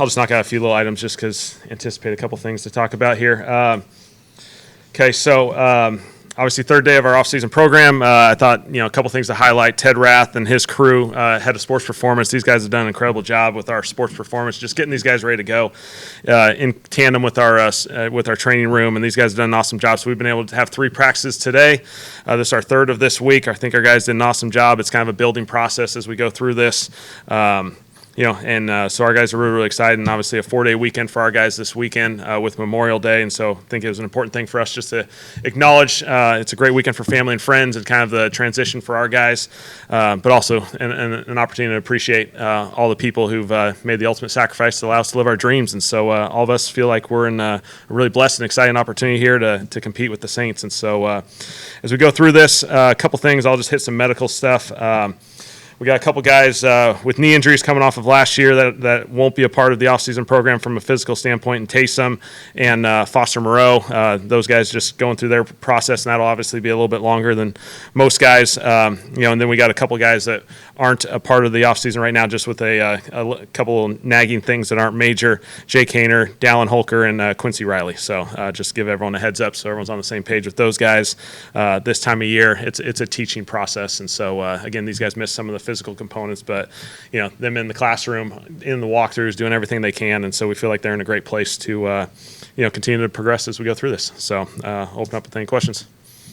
I'll just knock out a few little items just because anticipate a couple things to talk about here. Okay, so obviously third day of our off-season program. I thought, a couple things to highlight. Ted Rath and his crew, head of sports performance. These guys have done an incredible job with our sports performance, just getting these guys ready to go in tandem with our training room. And these guys have done an awesome job. So we've been able to have 3 practices today. This is our third of this week. I think our guys did an awesome job. It's kind of a building process as we go through this. So our guys are really, really excited, and obviously a 4-day weekend for our guys this weekend with Memorial Day, and so I think it was an important thing for us just to acknowledge it's a great weekend for family and friends and kind of the transition for our guys, but also an opportunity to appreciate all the people who've made the ultimate sacrifice to allow us to live our dreams, and so all of us feel like we're in a really blessed and exciting opportunity here to compete with the Saints, and so as we go through this, a couple things, I'll just hit some medical stuff. We got a couple guys with knee injuries coming off of last year that won't be a part of the offseason program from a physical standpoint. And Taysom and Foster Moreau, those guys just going through their process, and that'll obviously be a little bit longer than most guys. And then we got a couple guys that aren't a part of the offseason right now, just with a couple nagging things that aren't major. Jake Hayner, Dallin Holker, and Quincy Riley. So just give everyone a heads up so everyone's on the same page with those guys. This time of year, it's a teaching process, and so again, these guys missed some of the physical components, but them in the classroom, in the walkthroughs, doing everything they can, and so we feel like they're in a great place to continue to progress as we go through this. So open up with any questions.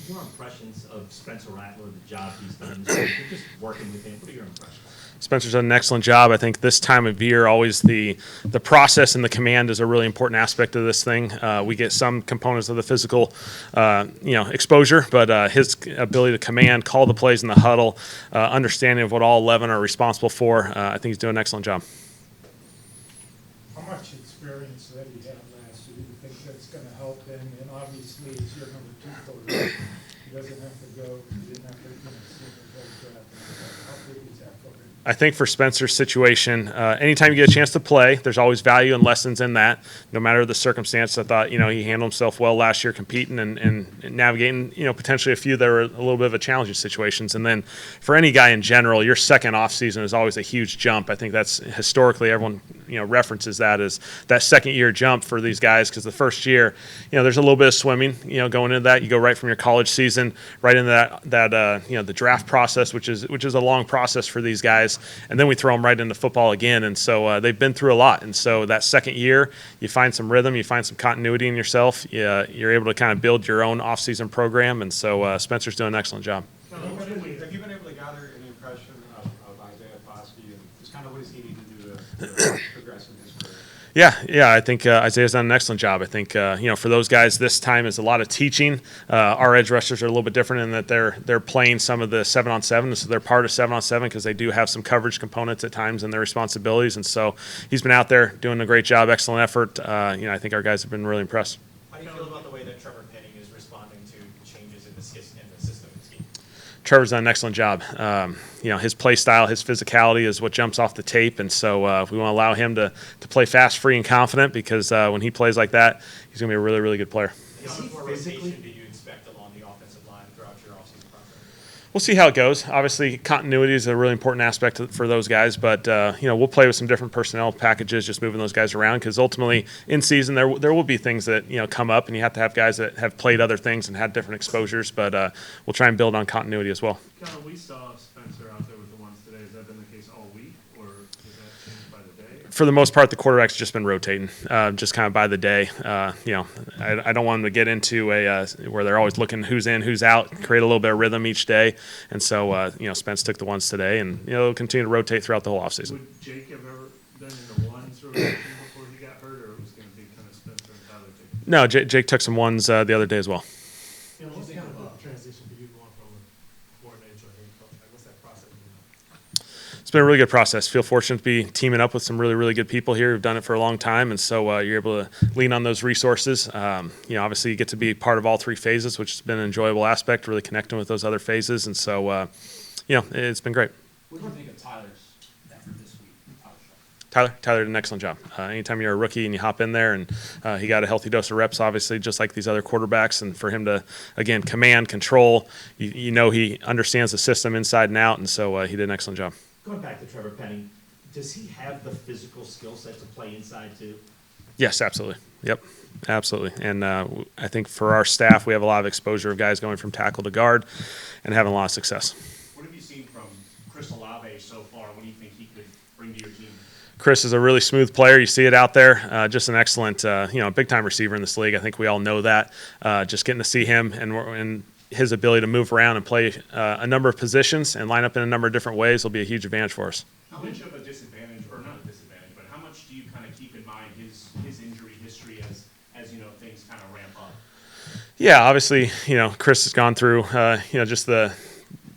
Your impressions of Spencer Rattler, the job he's done, just working with him. What are your impressions? Spencer's done an excellent job. I think this time of year, always the process and the command is a really important aspect of this thing. We get some components of the physical, exposure, but his ability to command, call the plays in the huddle, understanding of what all 11 are responsible for, I think he's doing an excellent job. How much experience that he had last year, do you think that's going to help him? And obviously, he's your number 2 quarterback. He doesn't have to go, he didn't have to, how big is that for him? I think for Spencer's situation, anytime you get a chance to play, there's always value and lessons in that, no matter the circumstance. I thought, he handled himself well last year competing and navigating, potentially a few that were a little bit of a challenging situations. And then for any guy in general, your second off season is always a huge jump. I think that's historically everyone, references that as that second year jump for these guys, because the first year, there's a little bit of swimming, going into that. You go right from your college season right into that the draft process, which is a long process for these guys. And then we throw them right into football again. And so they've been through a lot. And so that second year, you find some rhythm, you find some continuity in yourself. You're able to kind of build your own off-season program. And so Spencer's doing an excellent job. Have you been able to gather any impression of Isaiah Foskey and just kind of what he's needing to do to progress in his career? Yeah, I think Isaiah's done an excellent job. I think, for those guys, this time is a lot of teaching. Our edge rushers are a little bit different in that they're playing some of the 7-on-7, so they're part of 7-on-7 because they do have some coverage components at times in their responsibilities. And so he's been out there doing a great job, excellent effort. I think our guys have been really impressed. How do you feel about the way that Trevor Penning is responding to changes in the system and scheme? Trevor's done an excellent job. His play style, his physicality is what jumps off the tape, and so we want to allow him to play fast, free, and confident because when he plays like that, he's going to be a really, really good player. How much more rotation do you expect along the offensive line throughout your offseason process? We'll see how it goes. Obviously, continuity is a really important aspect for those guys, but we'll play with some different personnel packages, just moving those guys around because ultimately, in season, there will be things that come up, and you have to have guys that have played other things and had different exposures. But we'll try and build on continuity as well. Kellen, we saw Spencer out there with the ones today. Has that been the case all week, or does that change by the day? For the most part, the quarterback's just been rotating, just kind of by the day. I don't want them to get into where they're always looking who's in, who's out, create a little bit of rhythm each day. And so, Spence took the ones today, and he'll continue to rotate throughout the whole offseason. Would Jake have ever been in the ones rotation before he got hurt, or it was going to be kind of Spencer and Tyler taking? No, Jake took some ones the other day as well. What's kind of a transition for you going from coordinator to head coach? What's that process been like? It's been a really good process. Feel fortunate to be teaming up with some really, really good people here who've done it for a long time, and so you're able to lean on those resources. Obviously you get to be part of all 3 phases, which has been an enjoyable aspect, really connecting with those other phases, and so, it's been great. What do you think of Tyler's effort this week? Tyler did an excellent job. Anytime you're a rookie and you hop in there, and he got a healthy dose of reps, obviously, just like these other quarterbacks, and for him to, again, command, control, he understands the system inside and out, and so he did an excellent job. Going back to Trevor Penning, Does he have the physical skill set to play inside too? Yes, absolutely. Yep, absolutely. And I think for our staff, we have a lot of exposure of guys going from tackle to guard and having a lot of success. What have you seen from Chris Olave so far? What do you think he could bring to your team? Chris is a really smooth player. You see it out there. Just an excellent, big-time receiver in this league. I think we all know that. Just getting to see him and his ability to move around and play a number of positions and line up in a number of different ways will be a huge advantage for us. How much of a disadvantage, or not a disadvantage, but how much do you kind of keep in mind his injury history as things kind of ramp up? Yeah, obviously, Chris has gone through, just the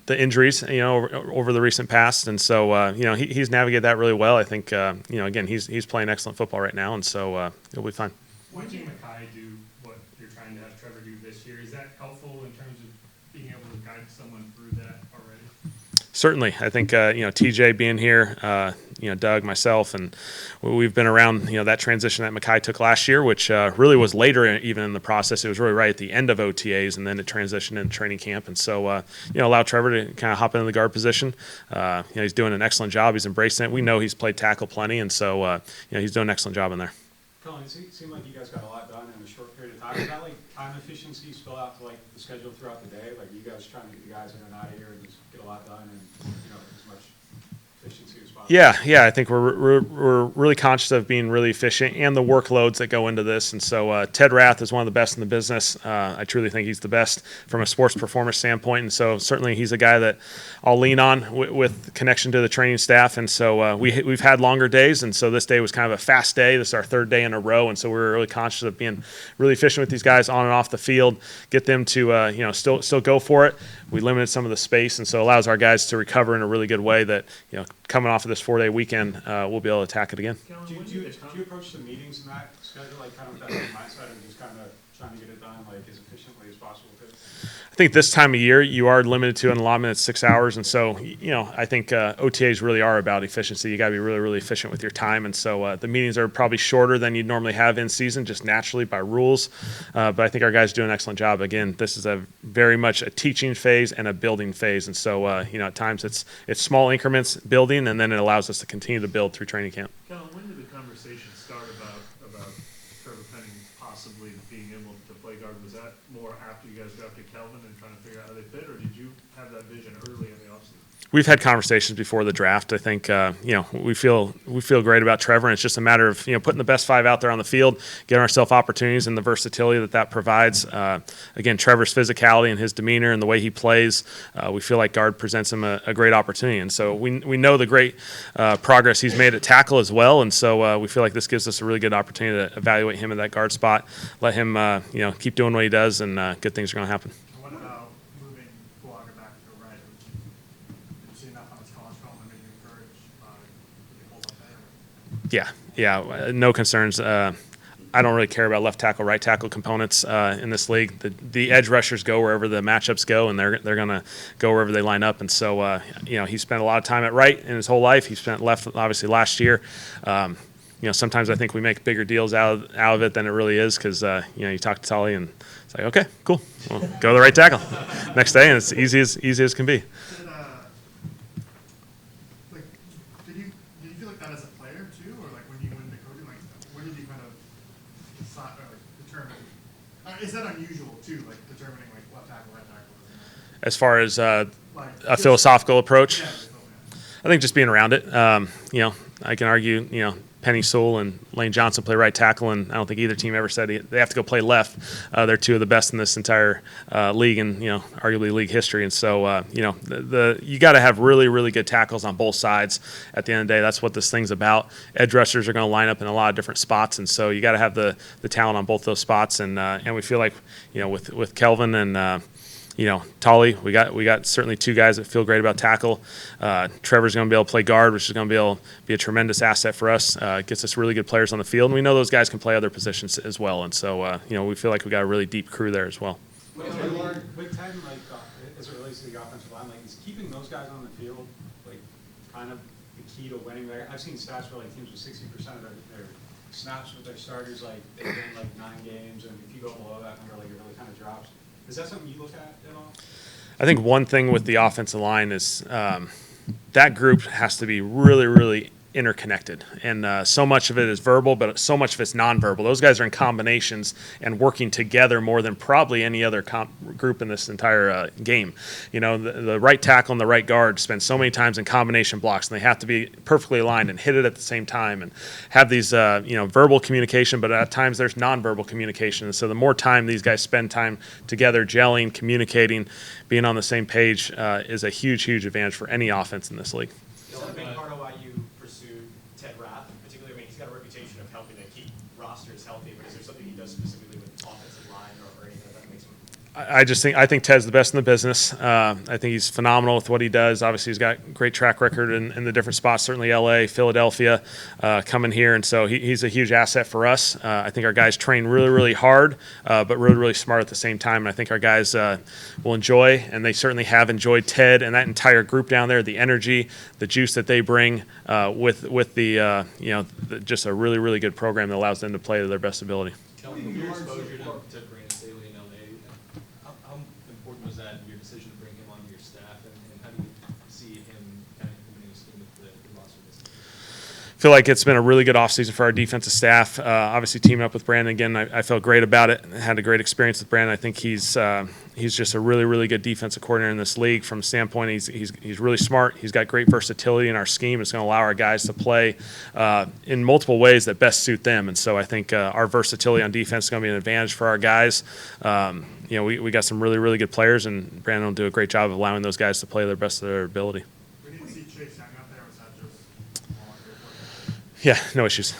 injuries, over the recent past, and so he's navigated that really well. I think, again, he's playing excellent football right now, and so he'll be fine. Watching Makai do what you're trying to have Trevor do this year, is that helpful in terms of being able to guide someone through that already? Certainly, I think TJ being here, Doug, myself, and we've been around that transition that Makai took last year, which really was later even in the process. It was really right at the end of OTAs, and then it transitioned into training camp, and so allow Trevor to kind of hop into the guard position. He's doing an excellent job. He's embracing it. We know he's played tackle plenty, and so he's doing an excellent job in there. Kellen, it seemed like you guys got a lot done in a short period of time. Is that like time efficiency spill out to like the schedule throughout the day? Like you guys trying to get the guys in and out of here and just get a lot done and as much efficiency as possible? Yeah. I think we're really conscious of being really efficient and the workloads that go into this. And so Ted Rath is one of the best in the business. I truly think he's the best from a sports performance standpoint. And so certainly he's a guy that I'll lean on with connection to the training staff. And so we've had longer days. And so this day was kind of a fast day. This is our third day in a row. And so we were really conscious of being really efficient with these guys on and off the field, get them to still go for it. We limited some of the space, and so it allows our guys to recover in a really good way that, coming off of this 4-day weekend, we'll be able to attack it again. Do you approach the meetings in that schedule like kind of with that mindset of just kind of trying to get it done like as efficiently as possible too? I think this time of year you are limited to an allotment at 6 hours, and so I think OTAs really are about efficiency. You got to be really, really efficient with your time, and so the meetings are probably shorter than you'd normally have in season, just naturally by rules. But I think our guys do an excellent job. Again, this is a very much a teaching phase and a building phase, and so at times it's small increments building, and then it allows us to continue to build through training camp. Kellen, when did the conversation start about Trevor Penning possibly being able to play guard? Was that more after you guys drafted Kelvin and trying to figure out how they fit, or did you have that vision early in the offseason? We've had conversations before the draft. I think we feel great about Trevor, and it's just a matter of putting the best 5 out there on the field, getting ourselves opportunities and the versatility that provides. Again, Trevor's physicality and his demeanor and the way he plays, we feel like guard presents him a great opportunity, and so we know the great progress he's made at tackle as well, and so we feel like this gives us a really good opportunity to evaluate him in that guard spot, let him keep doing what he does, and good things are going to happen. What about moving Bulaga back to right? Did you see enough on his college film that made you encouraged by the hold up there? Yeah, no concerns. I don't really care about left tackle, right tackle components in this league. The edge rushers go wherever the matchups go, and they're going to go wherever they line up. And so, he spent a lot of time at right in his whole life. He spent left, obviously, last year. Sometimes I think we make bigger deals out of it than it really is because, you talk to Tully and it's like, okay, cool, well, go to the right tackle next day, and it's easy as can be. Did you feel like that as a player too, or like when you went into coaching, like when did you kind of decide, determine? Is that unusual too, like determining like left tackle, right tackle? As far as a philosophical approach, Yeah. I think just being around it. I can argue, Penny Sewell and Lane Johnson play right tackle, and I don't think either team ever said they have to go play left. They're two of the best in this entire league and, arguably league history. And so, you got to have really, really good tackles on both sides. At the end of the day, that's what this thing's about. Edge rushers are going to line up in a lot of different spots, and so you got to have the talent on both those spots. And we feel like, with Kelvin and Tully, we got certainly 2 guys that feel great about tackle. Trevor's going to be able to play guard, which is going to be able to be a tremendous asset for us. Gets us really good players on the field, and we know those guys can play other positions as well. And so, we feel like we got a really deep crew there as well. With 10, as it relates to the offensive line, like is keeping those guys on the field like kind of the key to winning there? I've seen stats where like teams with 60% of their snaps with their starters, like they win like 9 games, and if you go below that number, like it really kind of drops. Is that something you look at all? I think one thing with the offensive line is that group has to be really, really interconnected, and so much of it is verbal, but so much of it's nonverbal. Those guys are in combinations and working together more than probably any other group in this entire game. You know, the right tackle and the right guard spend so many times in combination blocks, and they have to be perfectly aligned and hit it at the same time and have these verbal communication, but at times there's nonverbal communication. And so the more time these guys spend time together, gelling, communicating, being on the same page is a huge, huge advantage for any offense in this league. Is that a big part of why you pursued Ted Rath, particularly? I mean, he's got a reputation of helping to keep rosters healthy, but is there something he does specifically with offensive line or anything that makes him? I think Ted's the best in the business. I think he's phenomenal with what he does. Obviously, he's got great track record in the different spots, certainly LA, Philadelphia, coming here. And so he's a huge asset for us. I think our guys train really, really hard, but really, really smart at the same time. And I think our guys will enjoy, and they certainly have enjoyed Ted and that entire group down there, the energy, the juice that they bring with the, just a really, really good program that allows them to play to their best ability. Kellen, with your exposure to Brandon Staley in LA, how important was that in your decision to bring him onto your staff, and how do you see him kind of implementing his scheme with the roster this season? Feel like it's been a really good offseason for our defensive staff. Obviously, teaming up with Brandon again, I felt great about it. Had a great experience with Brandon. I think he's just a really, really good defensive coordinator in this league. From a standpoint, he's really smart. He's got great versatility in our scheme. It's going to allow our guys to play in multiple ways that best suit them. And so I think our versatility on defense is going to be an advantage for our guys. We got some really, really good players, and Brandon will do a great job of allowing those guys to play the best of their ability. We didn't see Chase Young out there, was that just all on Yeah, no issues.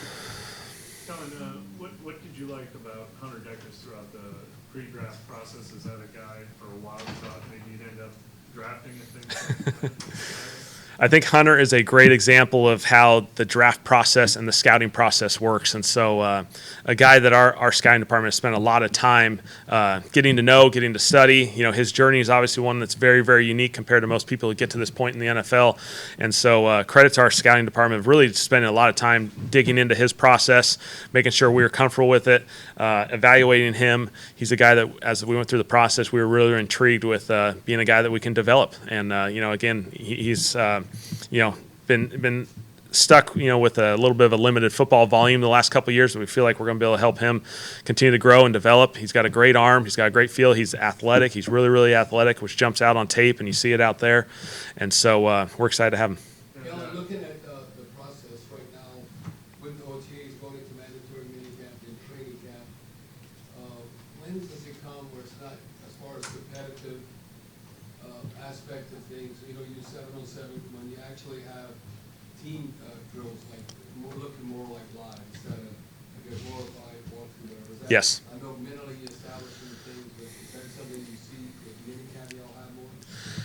Kellen, what did you like about Hunter Deckers throughout the pre-draft process? Is that a guy for a while you thought maybe you'd end up drafting if things I think Hunter is a great example of how the draft process and the scouting process works. And so a guy that our scouting department has spent a lot of time getting to know, getting to study. You know, his journey is obviously one that's very, very unique compared to most people who get to this point in the NFL. And so credit to our scouting department of really spending a lot of time digging into his process, making sure we were comfortable with it, evaluating him. He's a guy that, as we went through the process, we were really intrigued with being a guy that we can develop. And, again, he's been stuck, with a little bit of a limited football volume the last couple of years, but we feel like we're going to be able to help him continue to grow and develop. He's got a great arm. He's got a great feel. He's athletic. He's really, really athletic, which jumps out on tape, and you see it out there. And so we're excited to have him. Kellen, looking at the process right now with the OTAs going into mandatory minicamp and training camp, when does it come where it's not, as far as competitive aspect of things, you do 7-on-7, when you actually have team drills, like looking more like live instead of like a glorified walkthrough, whatever. Is that, Yes. I know mentally establishing things, but is that something you see with minicamp y'all have more?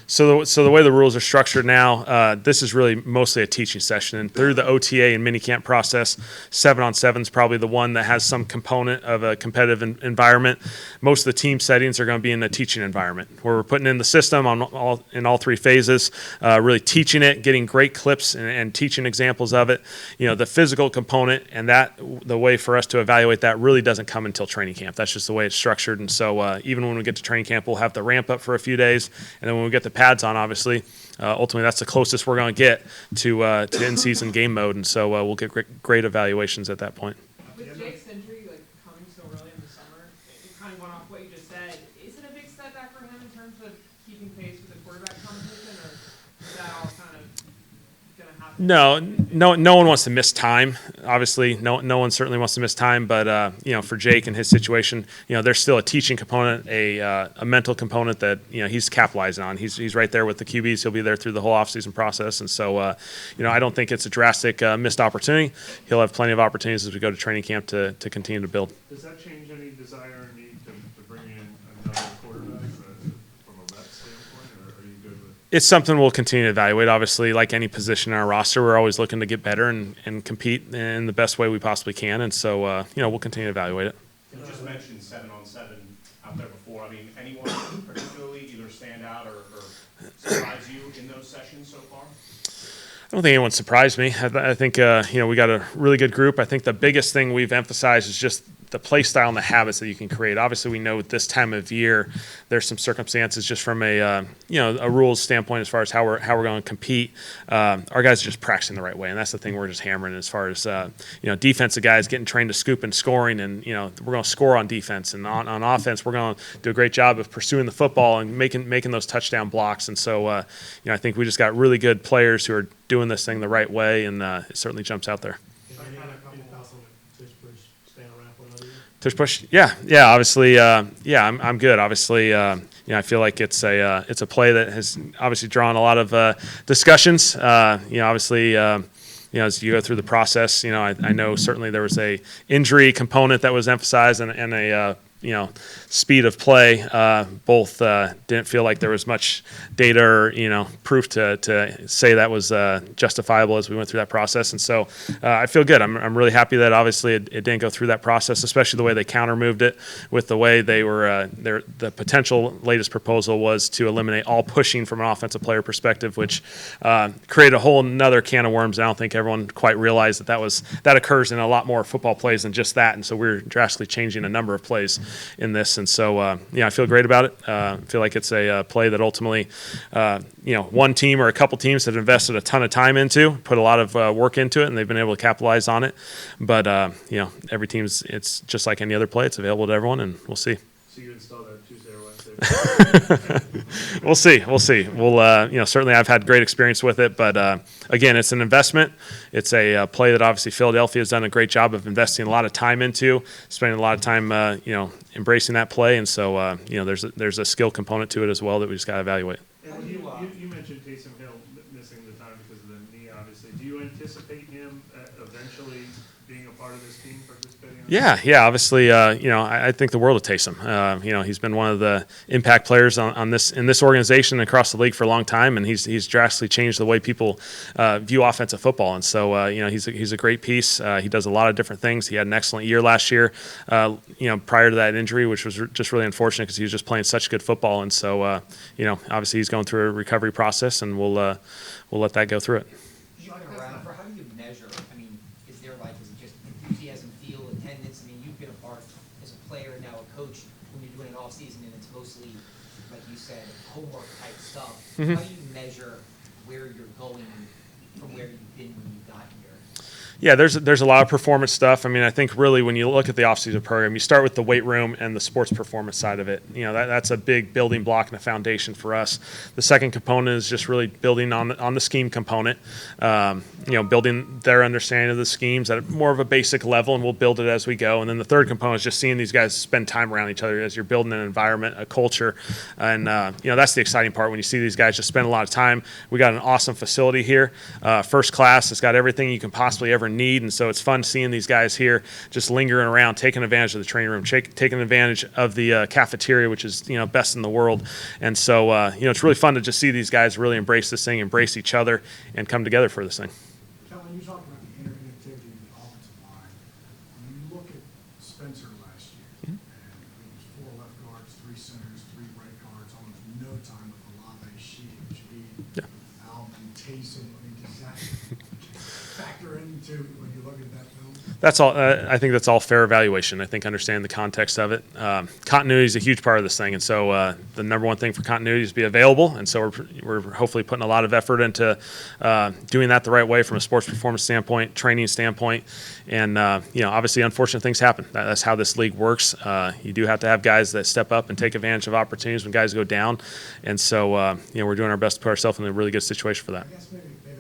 So the way the rules are structured now, this is really mostly a teaching session. And through the OTA and minicamp process, 7-on-7 is probably the one that has some component of a competitive environment. Most of the team settings are going to be in a teaching environment where we're putting in the system in all three phases, really teaching it, getting great clips and teaching examples of it. The physical component and the way for us to evaluate that really doesn't come until training camp. That's just the way it's structured. And so even when we get to training camp, we'll have the ramp up for a few days. And then when we get the pads on, obviously, ultimately that's the closest we're going to get to in-season game mode. And so we'll get great evaluations at that point. With Jake's injury, coming so early in the summer, it kind of went off what you just said. Is it a big setback for him in terms of keeping pace with the quarterback competition, or is that all kind of going to happen? No one wants to miss time. Obviously, no one certainly wants to miss time. But for Jake and his situation, there's still a teaching component, a mental component that he's capitalizing on. He's right there with the QBs. He'll be there through the whole offseason process. And so I don't think it's a drastic missed opportunity. He'll have plenty of opportunities as we go to training camp to continue to build. Does that change any desire or need to bring in another quarterback from a vet standpoint, or are you good with? It's something we'll continue to evaluate. Obviously, like any position in our roster, we're always looking to get better and compete in the best way we possibly can. And so, we'll continue to evaluate it. You just mentioned 7-on-7 out there before. I mean, anyone particularly either stand out or surprise you in those sessions so far? I don't think anyone surprised me. I think we got a really good group. I think the biggest thing we've emphasized is just the play style and the habits that you can create. Obviously, we know at this time of year there's some circumstances just from a a rules standpoint as far as how we're going to compete. Our guys are just practicing the right way, and that's the thing we're just hammering as far as defensive guys getting trained to scoop and scoring, and we're going to score on defense, and on offense we're going to do a great job of pursuing the football and making those touchdown blocks. And so I think we just got really good players who are doing this thing the right way, and it certainly jumps out there. Tush push, yeah. Obviously, I'm good. Obviously, I feel like it's a play that has obviously drawn a lot of discussions. Obviously, as you go through the process, I know certainly there was a injury component that was emphasized and a speed of play. Both didn't feel like there was much data or proof to say that was justifiable as we went through that process. And so I feel good. I'm really happy that obviously it didn't go through that process, especially the way they counter moved it with the way they were. The potential latest proposal was to eliminate all pushing from an offensive player perspective, which created a whole another can of worms. I don't think everyone quite realized that occurs in a lot more football plays than just that. And so we're drastically changing a number of plays in this. And so, I feel great about it. I feel like it's a play that ultimately, one team or a couple teams have invested a ton of time into, put a lot of work into it, and they've been able to capitalize on it. But, every team's, it's just like any other play. It's available to everyone, and we'll see. So you install that Tuesday or Wednesday? We'll see. We'll, certainly I've had great experience with it, but again, it's an investment. It's a play that obviously Philadelphia has done a great job of investing a lot of time into, spending a lot of time, embracing that play. And so, there's a skill component to it as well that we just got to evaluate. And you mentioned Taysom Hill missing the time because of the knee, obviously. Do you anticipate him eventually being a part of this team participating? Yeah. Obviously, I think the world of Taysom. He's been one of the impact players in this organization and across the league for a long time, and he's drastically changed the way people view offensive football. And so, he's a great piece. He does a lot of different things. He had an excellent year last year. Prior to that injury, which was just really unfortunate because he was just playing such good football. And so, obviously he's going through a recovery process, and we'll let that go through it. How do you measure? I mean, is it just enthusiasm, feel, attendance? I mean, you've been a part as a player and now a coach when you're doing an off-season, and it's mostly, like you said, homework type stuff. Mm-hmm. How do you measure where you're going from where you've been when you got here? Yeah, there's a lot of performance stuff. I mean, I think really when you look at the offseason program, you start with the weight room and the sports performance side of it. That's a big building block and a foundation for us. The second component is just really building on the scheme component. Building their understanding of the schemes at more of a basic level, and we'll build it as we go. And then the third component is just seeing these guys spend time around each other as you're building an environment, a culture. And that's the exciting part when you see these guys just spend a lot of time. We got an awesome facility here, first class. It's got everything you can possibly ever need, and so it's fun seeing these guys here just lingering around, taking advantage of the training room, taking advantage of the cafeteria, which is best in the world. And so it's really fun to just see these guys really embrace this thing, embrace each other, and come together for this thing. Kellen, you talked about the interconnectivity in the offensive line. When you look at Spencer last year, and it was 4 left guards, 3 centers, 3 right guards, almost no time with Olave, Shaheed, Alvin, Taysom. I mean, does that factor into when you look at that film? That's all. I think that's all fair evaluation. I think understanding the context of it. Continuity is a huge part of this thing, and so the number one thing for continuity is to be available. And so we're hopefully putting a lot of effort into doing that the right way from a sports performance standpoint, training standpoint, and obviously unfortunate things happen. That's how this league works. You do have to have guys that step up and take advantage of opportunities when guys go down, and so we're doing our best to put ourselves in a really good situation for that. I guess maybe I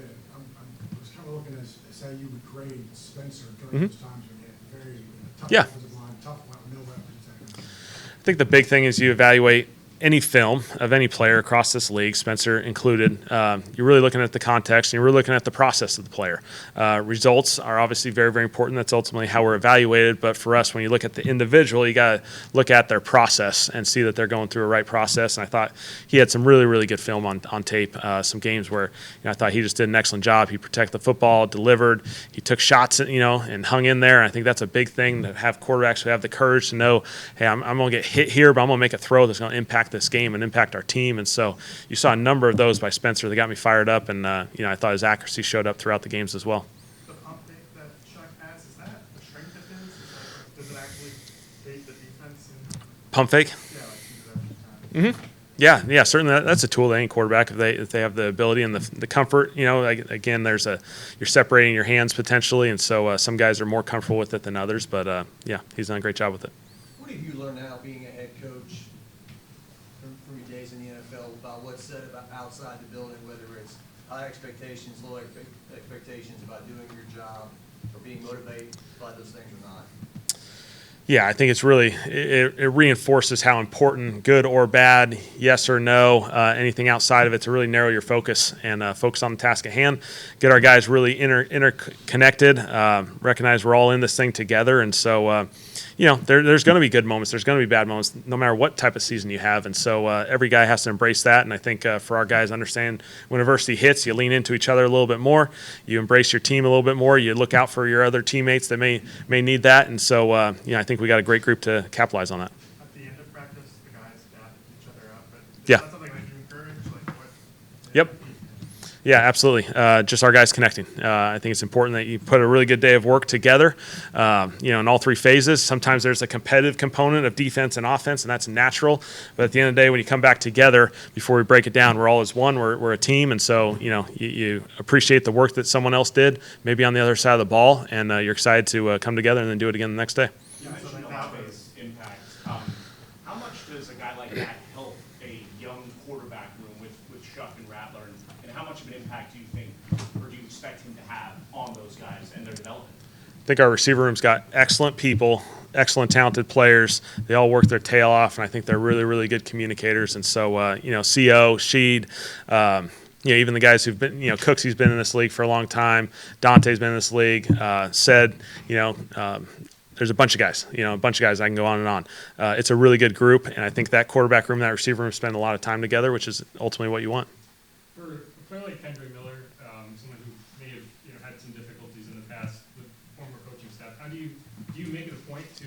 was kind of looking as how you would grade Spencer during those times when you had very tough offensive line, tough no weapons. I think the big thing is you evaluate any film of any player across this league, Spencer included. You're really looking at the context, and you're really looking at the process of the player. Results are obviously very, very important. That's ultimately how we're evaluated. But for us, when you look at the individual, you got to look at their process and see that they're going through a right process. And I thought he had some really, really good film on tape. Some games where I thought he just did an excellent job. He protected the football, delivered. He took shots, and hung in there. And I think that's a big thing, to have quarterbacks who have the courage to know, hey, I'm going to get hit here, but I'm going to make a throw that's going to impact this game and impact our team. And so you saw a number of those by Spencer that got me fired up, and I thought his accuracy showed up throughout the games as well. The pump fake that Chuck has, is that a strength of his? Does it actually hate the defense and, Pump fake. yeah, like do that every time? Yeah, certainly that's a tool to any quarterback if they have the ability and the comfort. Like, again, you're separating your hands potentially, and so some guys are more comfortable with it than others. But yeah, he's done a great job with it. What have you learned now being a head coach from your days in the NFL about what's said about outside the building, whether it's high expectations, low expectations about doing your job, or being motivated by those things or not? Yeah, I think it's really it reinforces how important, good or bad, yes or no, anything outside of it, to really narrow your focus and focus on the task at hand. Get our guys really interconnected. Recognize we're all in this thing together, and so there's going to be good moments, there's going to be bad moments, no matter what type of season you have, and so every guy has to embrace that. And I think for our guys, understand when adversity hits, you lean into each other a little bit more, you embrace your team a little bit more, you look out for your other teammates that may need that, and so I think we got a great group to capitalize on that. At the end of practice, the guys dap each other up, but is Yeah. that something that you encourage? Like what? Yep. Yeah, absolutely. Just our guys connecting. I think it's important that you put a really good day of work together, in all three phases. Sometimes there's a competitive component of defense and offense, and that's natural. But at the end of the day, when you come back together, before we break it down, we're all as one. We're a team, and so you appreciate the work that someone else did, maybe on the other side of the ball, and you're excited to come together and then do it again the next day. You mentioned offense impact. How much does a guy like that help a young quarterback room with Shuck and Rattler, and how much of an impact do you think, or do you expect him to have on those guys and their development? I think our receiver room's got excellent people, excellent talented players. They all work their tail off, and I think they're really, really good communicators. And so, CO, Sheed, even the guys who've been, Cooksey's been in this league for a long time. Dante's been in this league. There's a bunch of guys, I can go on and on. It's a really good group, and I think that quarterback room, that receiver room, spend a lot of time together, which is ultimately what you want. For a player like Kendra Miller, someone who may have had some difficulties in the past with former coaching staff, how do you make it a point to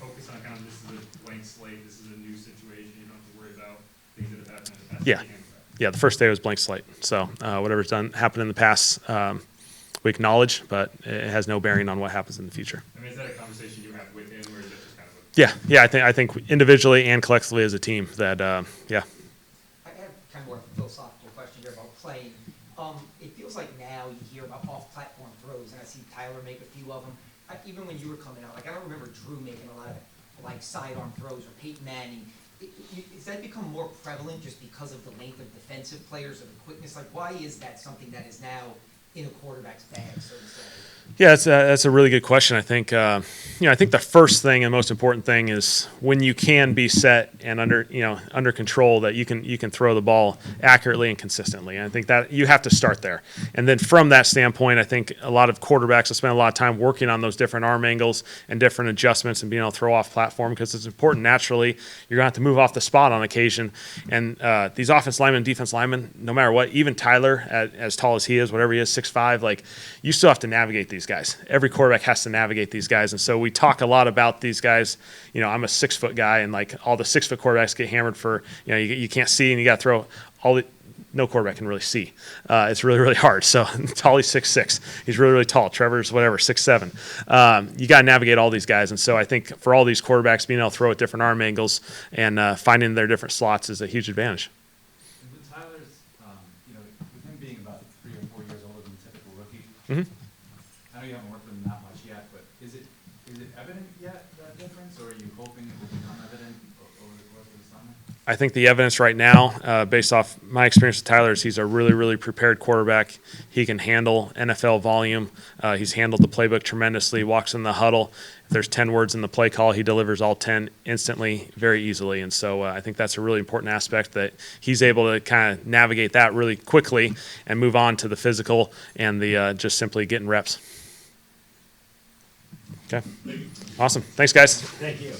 focus on kind of this is a blank slate, this is a new situation, you don't have to worry about things that have happened in the past? Yeah, the first day was blank slate. So whatever's happened in the past, we acknowledge, but it has no bearing on what happens in the future. I mean, is that a conversation you have with him, or is it just kind of Yeah. I think individually and collectively as a team that I have kind of more of a philosophical question here about playing. It feels like now you hear about off-platform throws, and I see Tyler make a few of them. Even when you were coming out, I don't remember Drew making a lot of sidearm throws, or Peyton Manning. Has that become more prevalent just because of the length of defensive players or the quickness? Why is that something that is now in a quarterback's bag, so to say? Yeah, that's a really good question. I think I think the first thing and most important thing is when you can be set and under control, that you can throw the ball accurately and consistently. And I think that you have to start there. And then from that standpoint, I think a lot of quarterbacks will spend a lot of time working on those different arm angles and different adjustments and being able to throw off platform, because it's important. Naturally, you're going to have to move off the spot on occasion. And these offense linemen, defense linemen, no matter what, even Tyler, as tall as he is, whatever he is, 6'5", you still have to navigate these guys. Every quarterback has to navigate these guys. And so we talk a lot about these guys. I'm a 6-foot guy, and all the 6-foot quarterbacks get hammered for, you can't see and you got to throw no quarterback can really see. It's really, really hard. So Tolly's 6'6". He's really, really tall. Trevor's 6'7". You got to navigate all these guys. And so I think for all these quarterbacks, being able to throw at different arm angles and finding their different slots is a huge advantage. And with Tyler's, with him being about 3 or 4 years older than a typical rookie, Mm-hmm. I know you haven't worked with him that much yet, but is it evident yet, that difference, or are you hoping it will become evident over the course of the summer? I think the evidence right now, based off my experience with Tyler, is he's a really, really prepared quarterback. He can handle NFL volume. He's handled the playbook tremendously, walks in the huddle. If there's 10 words in the play call, he delivers all 10 instantly, very easily. And so I think that's a really important aspect, that he's able to kind of navigate that really quickly and move on to the physical and the just simply getting reps. Okay. Awesome. Thanks, guys. Thank you.